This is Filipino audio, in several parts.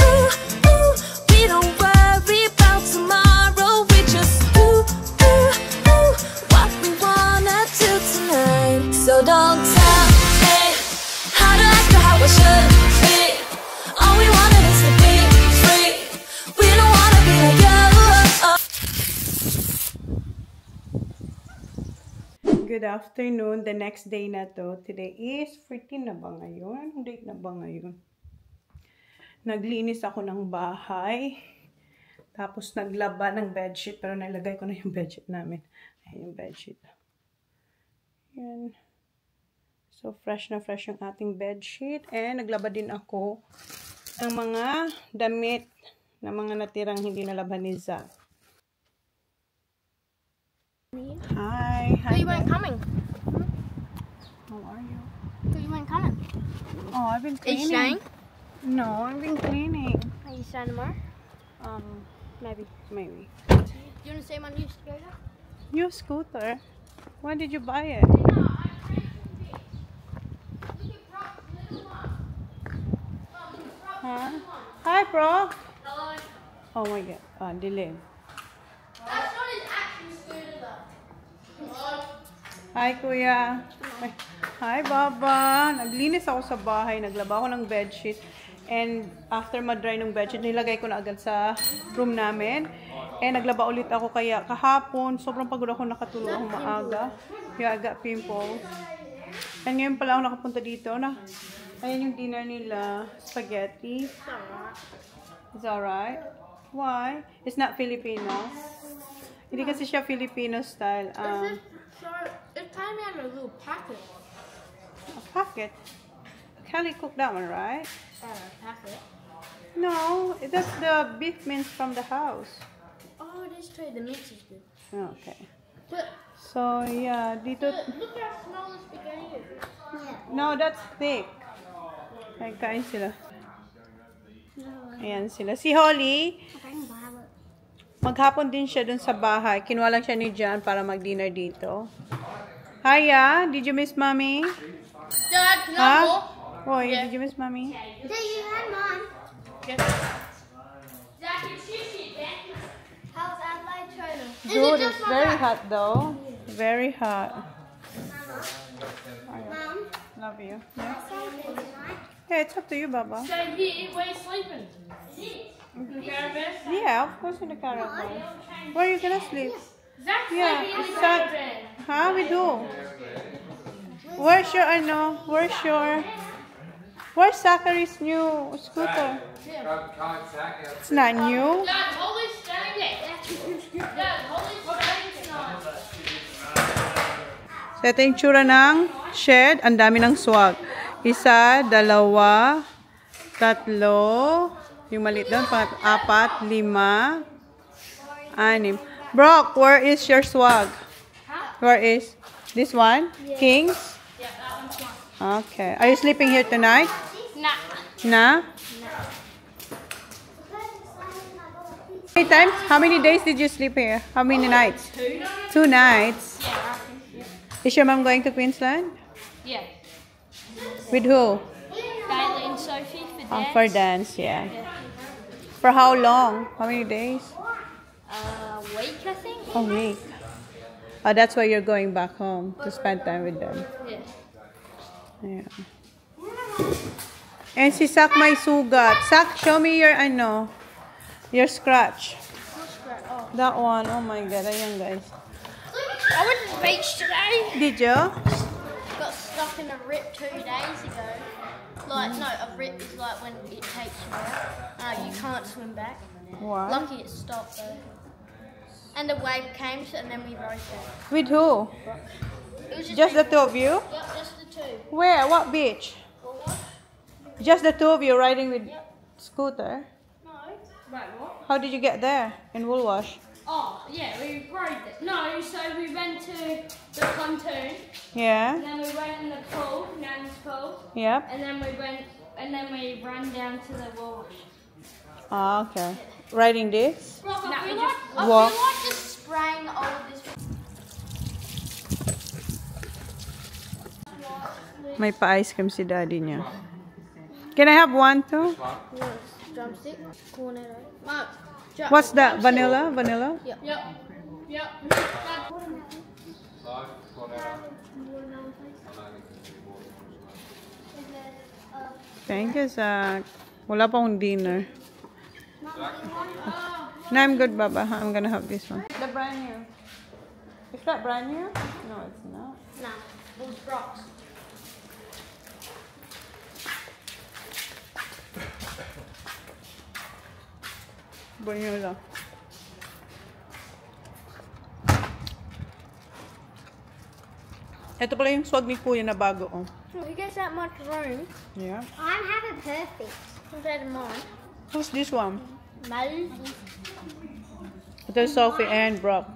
ooh, ooh. We don't worry about tomorrow. We just ooh, ooh, ooh. What we wanna do tonight. So don't tell me how to act or how I should be. All we wanted is to be free. We don't wanna be like you. Good afternoon. The next day na to. Today is 14 na ba ngayon? Date na ba ngayon? Naglinis ako ng bahay. Tapos naglaba ng bedsheet. Pero nilagay ko na yung bedsheet namin. Ayan yung bedsheet. Ayan. So, fresh na fresh yung ating bedsheet. And naglaba din ako ng mga damit na mga natirang hindi nalaban ni Zach. Hi. So you weren't coming? How are you? So you weren't coming? Oh, I've been Are you cleaning. staying? No, I've been cleaning. Are you staying tomorrow? Maybe. Do you want to see my new scooter? New scooter? When did you buy it? Huh? Hi, bro. Hello. Oh my God. Dilim. That's not his actual scooter though. Hi, kuya. Hi, baba. Naglinis ako sa bahay. Naglaba ako ng bedsheet. And after ma-dry ng bedsheet, nilagay ko na agad sa room namin. And naglaba ulit ako kaya kahapon, sobrang pagod ako, nakatulog ako maaga. Kaya I got pimples. And ngayon pala ako nakapunta dito na. Ayan yung dinner nila. Spaghetti. It's alright. Why? It's not Filipino. Hindi kasi siya Filipino style. So it came out in a little packet. A packet? Kelly cooked that one, right? Packet. No, that's the beef mince from the house. Oh, it is too. The mix is good. Okay. But So, yeah, dito... look how small the spaghetti is. Yeah. No, that's thick. Ay, kain sila. Ayan sila. Si Holly, maghapon din siya dun sa bahay. Kinuha lang siya ni John para mag-dinner dito. Hiya, did you miss mommy? Dad, no Huh? more. Boy, did you miss mommy? Yeah, you had mine. Zach, it's sushi again. How's Adelaide China? Dude, it's very hot though. Very hot. Mom, Love you. let's sleep tonight. Yeah, it's up to you, Baba. So here, where you sleeping? In the caravan? Yeah, of course in the caravan. Where are you gonna sleep? Zach's Yeah, sleeping in the Zach- caravan. Huh? We do. Where's Zachary's new scooter? It's not new. Dad, Holly's staying there. Dad, Holly's staying tonight. So, ito yung tsura ng shed. Ang dami ng swag. 1, 2, 3. Yung maliit doon. 4, 5, 6. Brock, where is your swag? Where is? This one? Kings? Yeah, that one's mine. Okay. Are you sleeping here tonight? Nah. Nah? How many times? How many days did you sleep here? How many nights? 2 nights. Yeah. Is your mom going to Queensland? Yeah. With who? Bailey and Sophie for dance. For dance, yeah. For how long? How many days? A week, I think. A week. Oh, that's why you're going back home to spend time with them. Yeah. Yeah. And si Sak may sugat. Sak, show me your your scratch. Oh. That one. Oh my God. Ayan, guys. I went to the beach today. Did you? Got stuck in a rip 2 days ago. Like, no, a rip is like when it takes you out. You can't swim back. What? Lucky it stopped though. And the wave came, and then we rode it. With who? It was Just the two of you? Yep, just the two. Where? What beach? Just the two of you riding with scooter? No. Wait, what? How did you get there? In Woolwash? Oh, yeah, we rode it. No, so we went to the pontoon, Yeah? and then we went in the pool, Nan's pool, Yep. and then we ran down to the wash. Ah, okay. Riding this? I feel walk. like just spraying all of this. May pa-ice cream si daddy niya. Can I have one too? Yes, drumstick, cornetto. Mark, What's that? Vanilla? Vanilla? Yep. Thank you, Zach. Wala pa akong dinner. No, I'm good, Baba. I'm gonna have this one. The brand new. Is that brand new? No, it's not. Nah, those rocks. Brand new lang. Ito pala yung swag ni Kuya na bago, oh. He gets that much room. Yeah. I'm having perfect compared to mine. Who's this one? Moses. Ito is Sophie and Brock.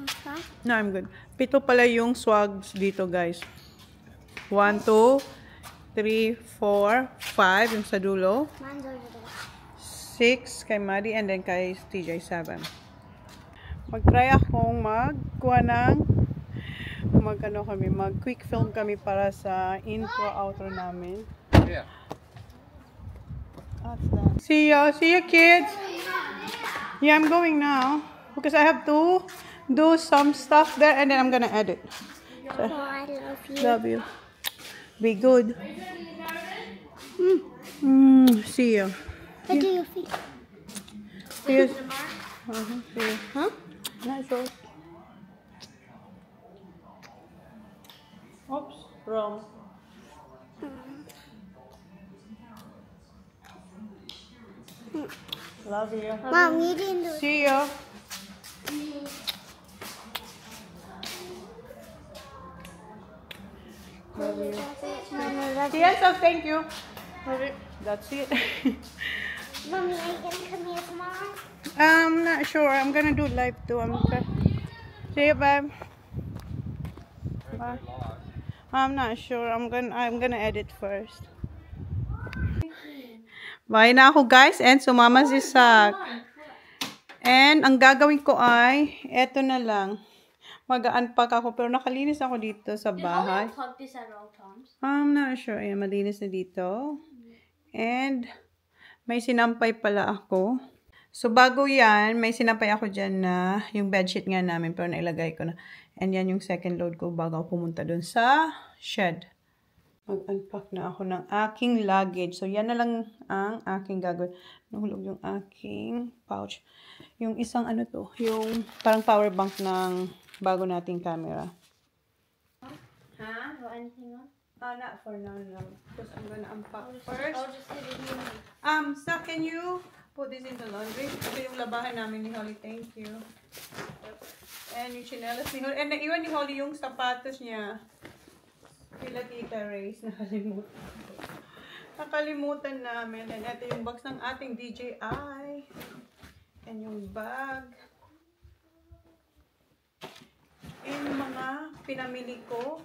Okay. No, I'm good. Pito pala yung swags dito, guys. 1, 2, 3, 4, 5 yung sa dulo. Mine's over there. 6 kay Maddie and then kay TJ 7. Mag-try akong magkuha ng mag-quick film kami para sa intro, outro namin. Yeah. That's that. See ya kids! Yeah, I'm going now because I have to do some stuff there and then I'm gonna edit. So, Oh, I love you. love you. Be good. See ya. How do you feel? See you. See you. Huh? Not sure. Oops, wrong. Love you. Mom, you didn't do it. See ya. Love you. See ya, so thank you. That's it. Mommy, are you gonna come here tomorrow? I'm not sure. I'm gonna do live too. I'm okay. See you, babe. Bye. I'm not sure. I'm gonna edit first. Bye na ako, guys, and sumama si Sak. And ang gagawin ko ay eto na lang. Mag-unpack ako pero nakalinis ako dito sa bahay. Plug this at all times. I'm not sure. Ayan, malinis na dito. And may sinampay pala ako. So, bago yan, may sinampay ako dyan na yung bedsheet nga namin pero nailagay ko na. And yan yung second load ko bago ako pumunta dun sa shed. Mag-unpack na ako ng aking luggage. So, yan na lang ang aking gagawin. Nahulog yung aking pouch. Yung isang ano to, yung parang power bank ng bago nating camera. Huh? Got anything on? Not for now, no. Because I'm gonna unpack first. I'll just leave it here. So can you put this in the laundry? Ito yung labahan namin ni Holly. Thank you. And yung chinelas ni Holly. And naiwan ni Holly yung sapatos niya. Kila Tita Ray's. Nakalimutan namin. And ito yung box ng ating DJI. And yung bag. And mga pinamili ko.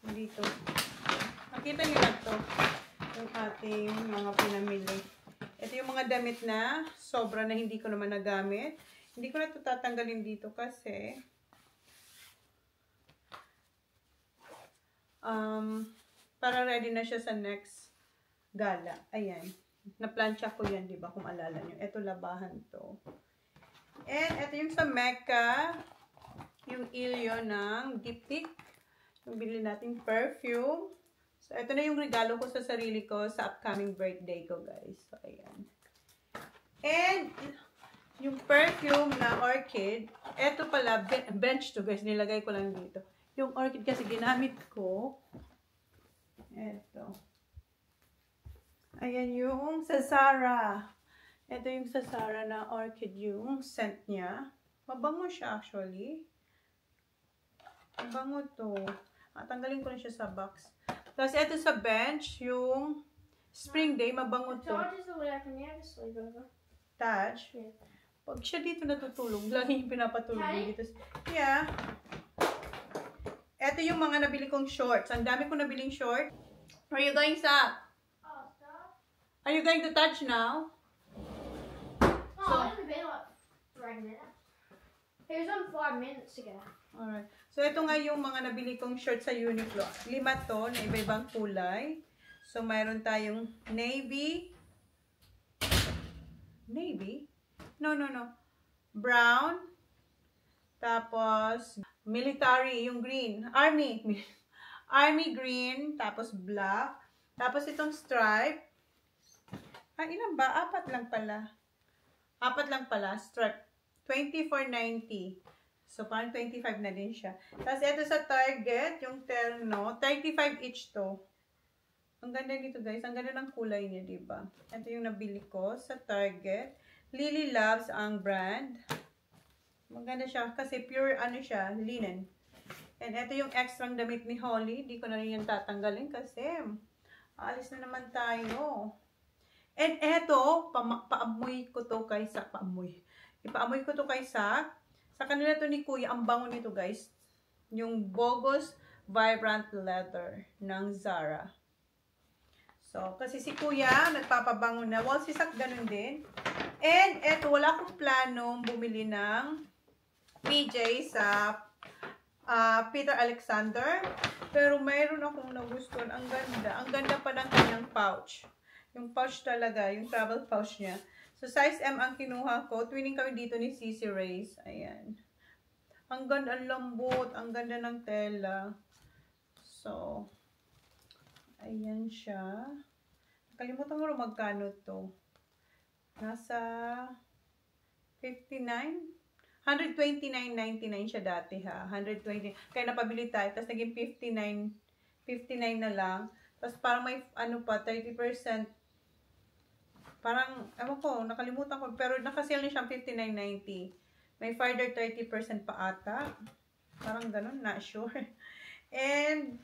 Dito. Nakita niyo na to. Yung ating mga pinamili. Ito yung mga damit na sobra na hindi ko naman nagamit. Hindi ko na ito tatanggalin dito kasi para ready na siya sa next gala. Ayan. Naplansya ko yan, di ba? Kung alala nyo. Ito labahan to. And ito yung sa Mecca. Yung ilyo ng Diptyque. Yung bili nating perfume. So, ito na yung regalo ko sa sarili ko sa upcoming birthday ko, guys. So, ayan. And, yung perfume na Orchid, ito pala, bench to, guys. Nilagay ko lang dito. Yung Orchid kasi ginamit ko. Ito. Ayan yung sa Zara. Ito yung sa Zara na Orchid yung scent niya. Mabango siya, actually. Mabango to. Tanggalin ko na siya sa box. Tapos, ito sa bench, yung Spring Day, mabango to. Charge is the way I can have a sleepover. Touch. Yeah. Pag siya dito natutulog, lagi yung pinapatulog dito. Yeah. Ito yung mga nabili kong shorts. Ang dami kong nabiling short. Where are you going, Sa? Are you going to touch now? Oh, it only been like 3 minutes. It was on 5 minutes ago. Alright. So, ito nga yung mga nabili kong short sa Uniqlo. 5 to, na iba-ibang kulay. So, mayroon tayong navy. Navy? No. Brown. Tapos, military, yung green. Army. Army green. Tapos, black. Tapos, itong stripe. Ilan ba? 4 lang pala. 4 lang pala. Stripe. 24.90. So, parang 25 na din siya. Tapos, ito sa Target, yung terno, 35 each to. Ang ganda nito, guys. Ang ganda ng kulay niya, diba? Ito yung nabili ko sa Target. Lily Loves ang brand. Maganda siya kasi pure, siya, linen. And ito yung extra damit ni Holly. Di ko na rin yan tatanggalin kasi alis na naman tayo. And ito, paamoy ko to kay Sak. Ipaamoy ko to kay Sak. Sa kanila to ni Kuya, ang bango nito, guys. Yung Bogus Vibrant Leather ng Zara. So, kasi si Kuya, nagpapabango na. Well, si Sak ganun din. And eto, wala akong planong bumili ng PJ sa Peter Alexander. Pero mayroon akong nagustuhan. Ang ganda. Ang ganda pa ng kanyang pouch. Yung pouch talaga, yung travel pouch niya. So, size M ang kinuha ko. Twinning kami dito ni CC Race. Ayan. Ang ganda, ang lambot. Ang ganda ng tela. So, ayan siya. Nakalimutan mo rin magkano to. Nasa 59? 129.99 siya dati ha. 120. Kaya napabili tayo. Tapos naging 59 na lang. Tapos parang may pa, 30%. Parang, ewan ko, nakalimutan ko. Pero nakasale na siyang 59.90. May further 30% pa ata. Parang ganun, not sure. And,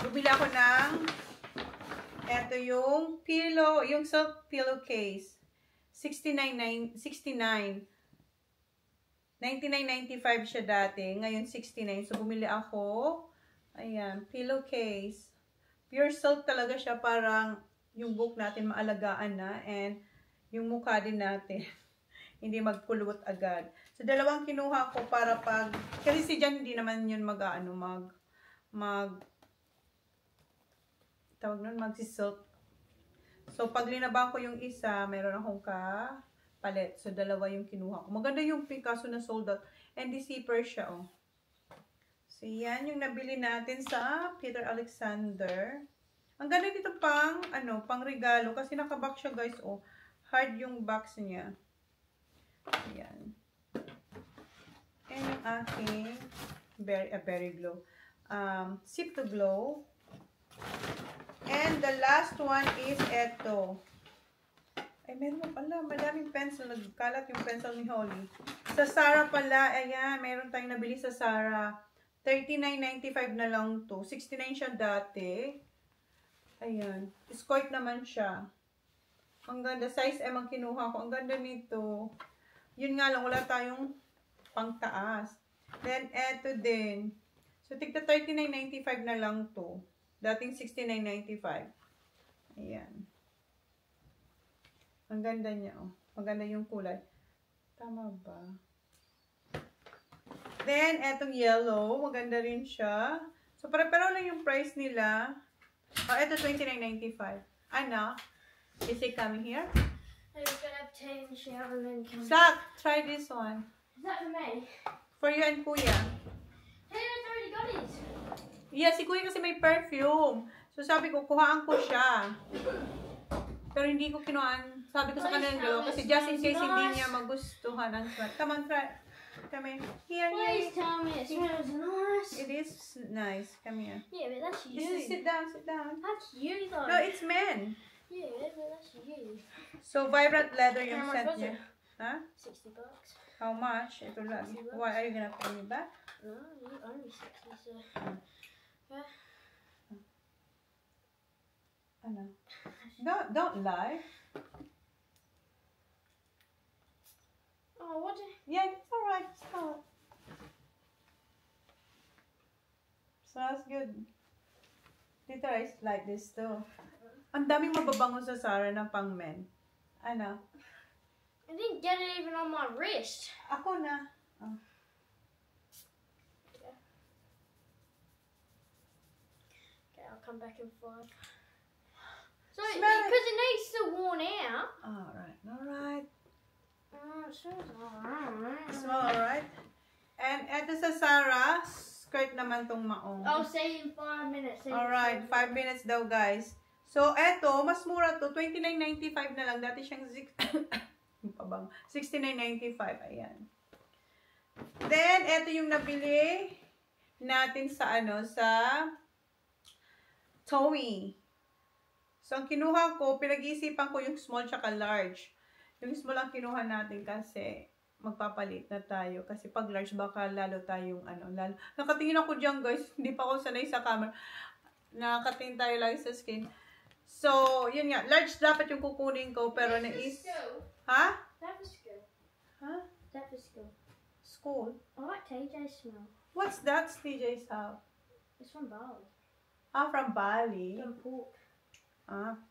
bumili ako ng, eto yung pillow, yung silk pillowcase. 69.95 siya dati. Ngayon, 69. So, bumili ako. Ayan, pillowcase. Pure silk talaga siya. Parang, yung buhok natin maalagaan na. And, yung mukha din natin. Hindi magpulot agad. So, dalawang kinuha ko para pag, kasi si Jan hindi naman yun tawag nun, magsisilk. So, pag linabang ko yung isa, meron akong palet. So, dalawa yung kinuha ko. Maganda yung pink, kaso na sold out. And the zipper siya, oh. So, yan yung nabili natin sa Peter Alexander. Ang ganda dito pang regalo. Kasi nakabox siya, guys, oh. Hard yung box niya. Ayan. And yung aking berry glow. Sip to glow. And the last one is eto. Ay, meron pala. Madaming pencil. Nagkalat yung pencil ni Holly. Sa Zara pala. Ayan, meron tayong nabili sa Zara. $39.95 na lang to. 69 siya dati. Ayan. Escort naman siya. Ang ganda. Size M ang kinuha ko. Ang ganda nito. Yun nga lang. Wala tayong pangtaas. Then, eto din. So, tigta $39.95 na lang to. Dating $69.95. Ayan. Ang ganda niya, oh. Maganda yung kulay. Tama ba? Then, etong yellow. Maganda rin siya. So, pero lang yung price nila. Oh, eto $29.95. Ano? Is it coming here? I'm gonna have to take a shower and then come. Zach, try this one. Is that for me? For you and Kuya. Hey, I've already got it. Yeah, si Kuya kasi may perfume. So, sabi ko, kuhaan ko siya. Pero hindi ko kinuhaan. Sabi ko sa kanila dalawa kasi just in case hindi niya magustuhan ang smell. Come on, try. Come here. Here. Please tell me it smells nice. It is nice. Come here. Yeah, but that's you. Sit down, sit down. That's you though. No, it's men. Yeah, but that's you. So, vibrant leather yung How much set was niya. it? Huh? $60. How much? Ito lang. $60. Why are you gonna pay me back? No, you owe me 60, so. Yeah. Ano? Don't lie. Oh, what do Yeah, it's alright. It's alright. Smells good. Dito is like this too. Ang daming mababango sa Zara ng pang men. Ano? I didn't get it even on my wrist. Ako na. Oh. I'll come back in 5. So, Smell it. because it needs to worn out. Alright, alright. It smells alright. Smell alright. And eto sa Sarah, skirt naman tong maong. I'll see you in 5 minutes. Alright, 5 minutes daw guys. So eto, mas mura to. $29.95 na lang. Dati siyang 69.95. Ayan. Then, eto yung nabili natin sa Tomy. So, ang kinuha ko, pinag-iisipan ko yung small tsaka large. Yung small ang kinuha natin kasi magpapalit na tayo. Kasi pag large, baka lalo tayong lalo. Nakatingin ako dyan guys. Hindi pa ako sanay sa camera. Nakatingin tayo lang sa screen. So, yun nga. Large dapat yung kukunin ko. Pero Ha? That was good. Huh? That was good. School? I like TJ's smell. What's that TJ's house? It's from Bali. From Bali. From pork.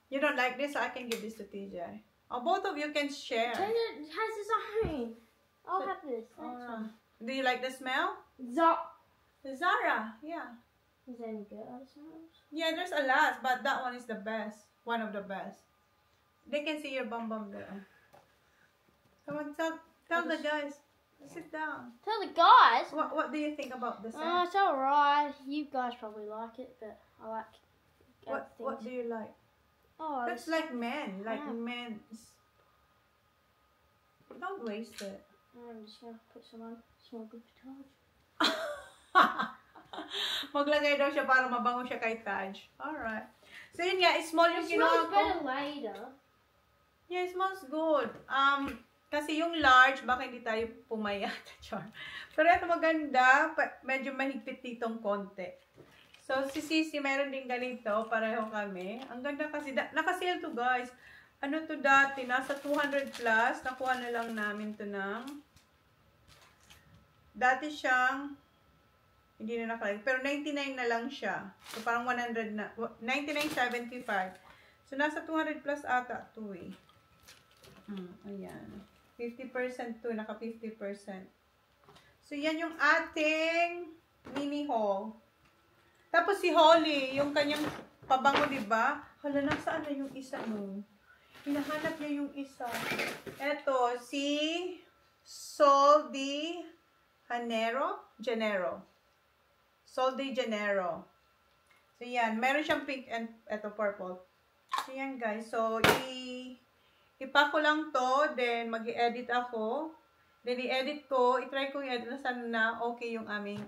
You don't like this? So I can give this to TJ. Oh, both of you can share. TJ has his own. I'll have this. Do you like the smell? Zara, yeah. Is there any good other smells? Yeah, there's a lot, but that one is the best. One of the best. They can see your bum there. Come on, tell the guys. Sit down. Tell the guys. What do you think about the Oh, scent? it's alright. You guys probably like it, but I like other What things. do you like? Oh, That's like men, Yeah. men's. Don't waste it. I'm just gonna put some on. Small good for Taj. Maglagay daw siya para mabango siya kay Taj. Alright. So yun nga, small yung It kinuha smells ko. better later. Yeah, it smells good. Kasi yung large, baka hindi tayo pumayat. Pero ito maganda. Medyo mahigpit ditong konti. So, si Sisi, meron din ganito. Pareho kami. Ang ganda kasi. Nakasale to, guys. Ano to dati? Nasa 200 plus. Nakuha na lang namin to ng... Dati siyang... Hindi na nakalagay. Pero 99 na lang siya. So, parang 100 na. 99.75. So, nasa 200 plus ata to eh. Ayan. 50% to, naka 50%. So, yan yung ating mini haul. Tapos si Holly, yung kanyang pabango, diba? Hala, nasaan na yung isa mo? Hinahanap niya yung isa. Eto, si Sol de Janeiro. Sol de Janeiro. So, yan. Meron siyang pink and eto, purple. So, yan, guys. So, ipa ko lang to, then mag-i-edit ako. Then i-edit ko, i-try ko i-edit na sana na okay yung aming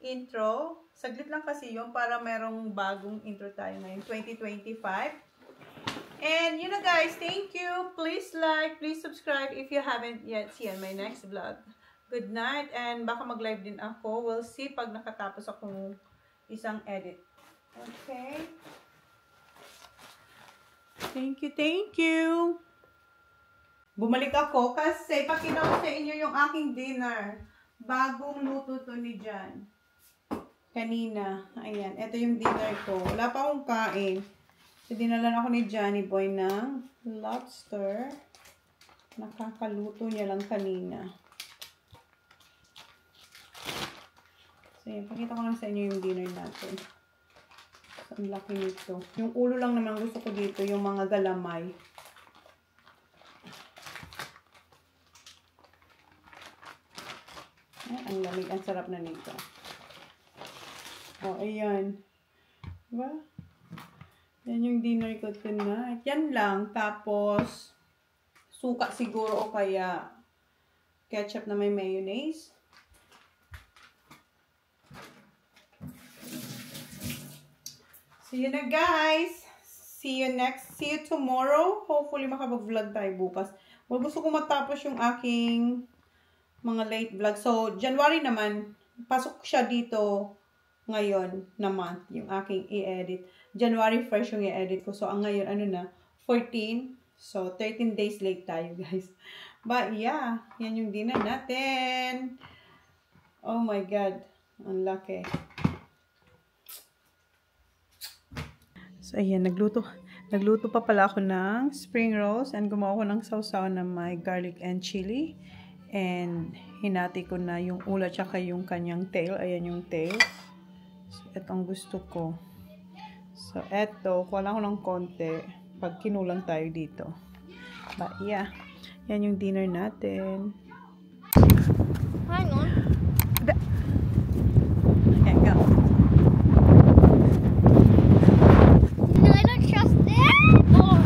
intro. Saglit lang kasi yun para merong bagong intro tayo ngayon, 2025. And you know guys, thank you. Please like, please subscribe if you haven't yet seen my next vlog. Good night, and baka mag-live din ako. We'll see pag nakatapos akong isang edit. Okay? Thank you. Bumalik ako kasi pakita ko sa inyo yung aking dinner. Bagong luto to ni Jan. Kanina. Ayan. Ito yung dinner ko. Wala pa akong kain. So, dinalan ako ni Johnny Boy ng lobster. Nakakaluto niya lang kanina. So, yan. Pakita ko lang sa inyo yung dinner natin. So, ang laki nito. Yung ulo lang naman gusto ko dito. Yung mga galamay. Ang lamig, ang sarap na nito. Oh, ayan. Diba? Yan yung dinner ko tonight. Yan lang. Tapos, suka siguro o kaya ketchup na may mayonnaise. See you na guys. See you tomorrow. Hopefully makapag-vlog tayo bukas. Well, gusto ko matapos yung aking mga late vlog. So, January naman, pasok siya dito ngayon na month, yung aking i-edit. January 1st yung i-edit ko. So, ang ngayon, 14. So, 13 days late tayo, guys. But, yeah, yan yung dinner natin. Oh my God. Ang laki. So, ayan, nagluto pa pala ako ng spring rolls and gumawa ko ng sausaw na may garlic and chili. And hinati ko na yung ulo tsaka yung kanyang tail. Ayan yung tail. So, ito ang gusto ko. So, eto, kuha lang ako ng konti pag kinulang tayo dito. But, yeah. Yan yung dinner natin. Hang on. Okay, go. No, I don't trust that. Oh.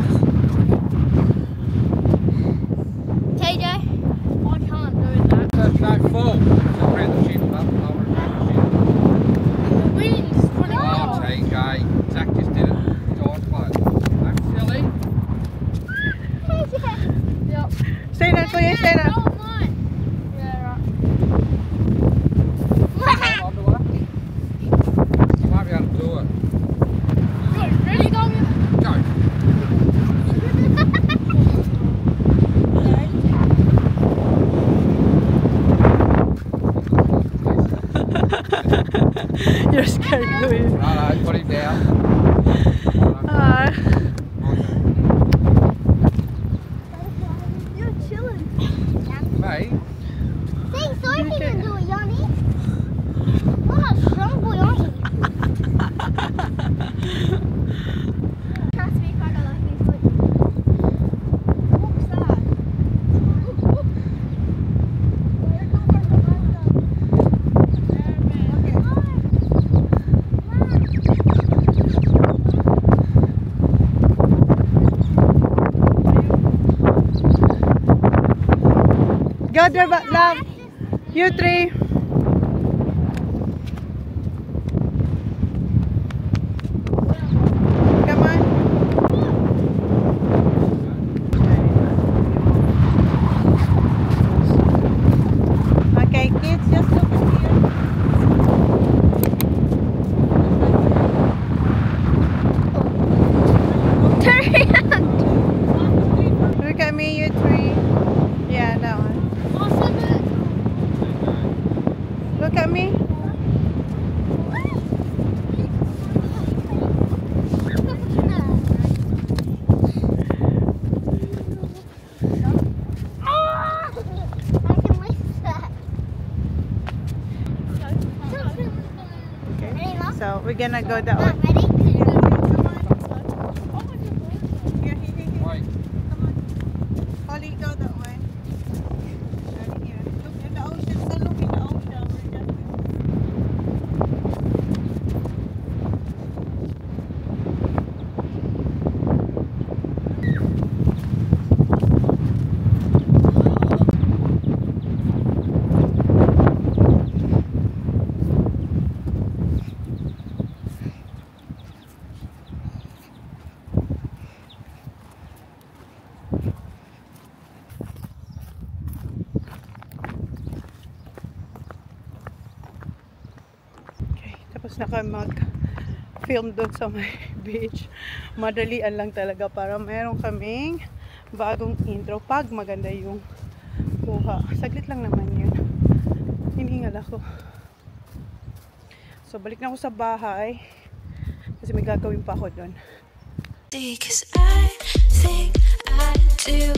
KJ, I can't do that. That's not full. So read the sheet up. I'll read the sheet. We didn't just put it Oh, on. TJ. Zach just did it. It's all close. I'm silly. Yep. Stay na, kuya, stay na. Oh, mine. Yeah, right. Onto her. You might be able to do it. Good. Ready, go. Go. You're scared, kuya. Righto, put him down. Ah. You're chilling. Mate, See, Sophie can do it, Yanni. What a strong boy, aren't you? Trust me, if I go like this, look. What's that? Go there, but love. You three. Come on. Okay, kids, just look here. Look at me, you three. Yeah, that one. Look at me. Okay, so we're gonna go that way. Here, here, here, here. wait. Holly, go that way. Right here. Look in the ocean. Still look in the ocean. We're just... Okay, tapos na kami mag-film doon sa may beach. Madalian lang talaga para meron kaming bagong intro pag maganda yung kuha. Saglit lang naman yun. Hiningal ako. So, balik na ako sa bahay kasi may gagawin pa ako doon. Cause I think I do